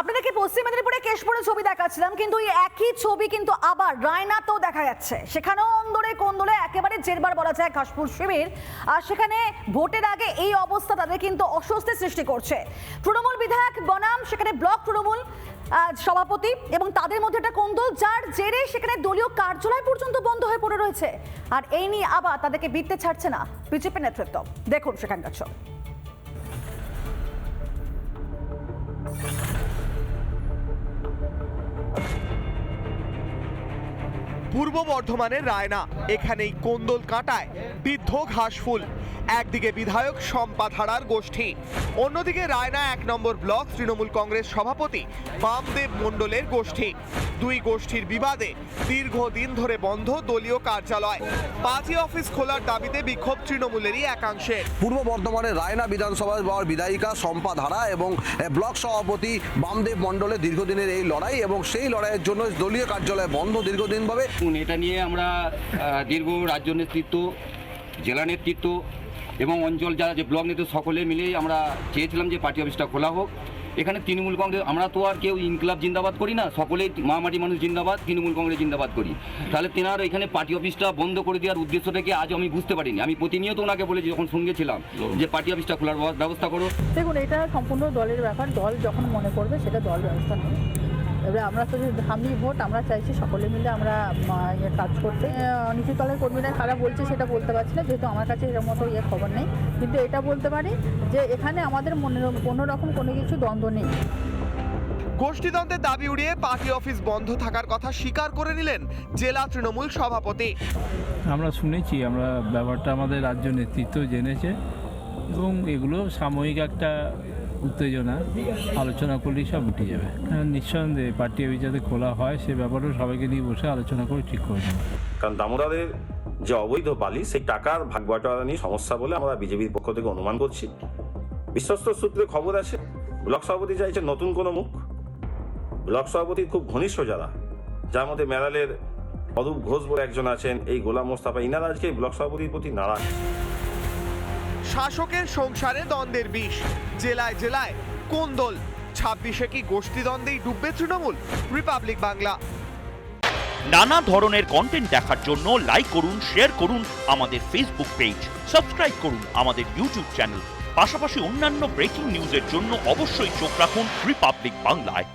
আপনাদেরকে পশ্চিম মেদিনীপুরে কেশপুরে ছবি দেখাচ্ছিলাম, কিন্তু এই একই ছবি কিন্তু আবার রায়নাতেও দেখা যাচ্ছে। সেখানেও অন্দরে কোন্দলে একেবারে জেরবার বলা যায় ঘাসপুর শিবির, আর সেখানে ভোটের আগে এই অবস্থা তাদের কিন্তু অস্বস্তি সৃষ্টি করছে। তৃণমূল বিধায়ক বনাম সেখানে ব্লক তৃণমূল সভাপতি এবং তাদের মধ্যে একটা কোন্দল, যার জেরে সেখানে দলীয় কার্যালয় পর্যন্ত বন্ধ হয়ে পড়ে রয়েছে। আর এই নিয়ে আবার তাদেরকে বিততে ছাড়ছে না বিজেপি নেতৃত্ব। দেখুন সেখানকার ছবি। পূর্ব বর্ধমানের রায়না, এখানেই কোন্দল কাঁটায় বৃদ্ধ ঘাসফুল। একদিকে বিধায়ক শম্পা ধারার গোষ্ঠী, অন্যদিকে রায়না ১ নম্বর ব্লক তৃণমূল কংগ্রেস সভাপতি বামদেব মণ্ডলের গোষ্ঠী। দুই গোষ্ঠীর বিবাদে দীর্ঘদিন ধরে বন্ধ দলীয় কার্যালয়। পার্টি অফিস খোলার দাবিতে বিক্ষোভ তৃণমূলেরই একাংশের। পূর্ব বর্ধমানের রায়না বিধানসভার বিধায়িকা শম্পা ধারা এবং ব্লক সভাপতি বামদেব মণ্ডলের দীর্ঘদিনের এই লড়াই, এবং সেই লড়াইয়ের জন্য দলীয় কার্যালয় বন্ধ দীর্ঘদিনভাবে। এটা নিয়ে আমরা দীর্ঘ রাজ্য নেতৃত্ব, জেলা নেতৃত্ব এবং অঞ্চল যারা যে ব্লক নেতৃত্ব সকলে মিলেই আমরা চেয়েছিলাম যে পার্টি অফিসটা খোলা হোক। এখানে তৃণমূল কংগ্রেস, আমরা তো আর কেউ ইনকলাব জিন্দাবাদ করি না, সকলেই মামাটি মানুষ জিন্দাবাদ, তৃণমূল কংগ্রেস জিন্দাবাদ করি। তাহলে তেনার এখানে পার্টি অফিসটা বন্ধ করে দেওয়ার উদ্দেশ্যটা কি আজও আমি বুঝতে পারিনি। আমি প্রতিনিয়ত ওনাকে বলেছি যখন সঙ্গে ছিলাম যে পার্টি অফিসটা খোলার ব্যবস্থা করো। দেখুন, এটা সম্পূর্ণ দলের ব্যাপার, দল যখন মনে করবে সেটা দল ব্যবস্থা নেবে। এবারে আমরা তো ধামি ভোট, আমরা চাইছি সকলে মিলে আমরা কাজ করতে। নিচু তলের কর্মীরা কারা বলছে সেটা বলতে পারছি না, যেহেতু আমার কাছে এর মতো খবর নেই, কিন্তু এটা বলতে পারি যে এখানে আমাদের কোনো রকম কোনো কিছু দ্বন্দ্ব নেই। গোষ্ঠীদ্বন্দ্বের দাবি উড়িয়ে পার্টি অফিস বন্ধ থাকার কথা স্বীকার করে নিলেন জেলা তৃণমূল সভাপতি। আমরা শুনেছি, আমরা ব্যাপারটা আমাদের রাজ্য নেতৃত্ব জেনেছে, এবং এগুলো সাময়িক একটা উত্তেজনা, আলোচনা করলেই সব উঠে যাবে। নিঃসন্দেহে পার্টি অফিস যাতে খোলা হয় সে ব্যাপারেও সবাইকে নিয়ে বসে আলোচনা করে ঠিক করে নেব। কারণ দামোদরের যে অবৈধ বালি, সেই টাকার ভাগ বাটোয়ারা নিয়ে সমস্যা বলে আমরা বিজেপির পক্ষ থেকে অনুমান করছি। বিশ্বস্ত সূত্রে খবর আছে ব্লক সভাপতি চাইছে নতুন কোনো মুখ। ব্লক সভাপতির খুব ঘনিষ্ঠ যার মধ্যে মেরালের অরূপ ঘোষ বলে একজন আছেন, এই গোলাম মোস্তাফা, ইনারা আজকে ব্লক সভাপতির প্রতি নারাজ। শাসকের সংসারে দ্বন্দ্বের বিষ, জেলায় জেলায় কোন্দল। 26-এ কি গোষ্ঠীদ্বন্দ্বেই ডুববে তৃণমূল? রিপাবলিক বাংলা। নানা ধরনের কন্টেন্ট দেখার জন্য লাইক করুন, শেয়ার করুন আমাদের ফেসবুক পেজ, সাবস্ক্রাইব করুন আমাদের ইউটিউব চ্যানেল। পাশাপাশি অন্যান্য ব্রেকিং নিউজের জন্য অবশ্যই চোখ রাখুন রিপাবলিক বাংলায়।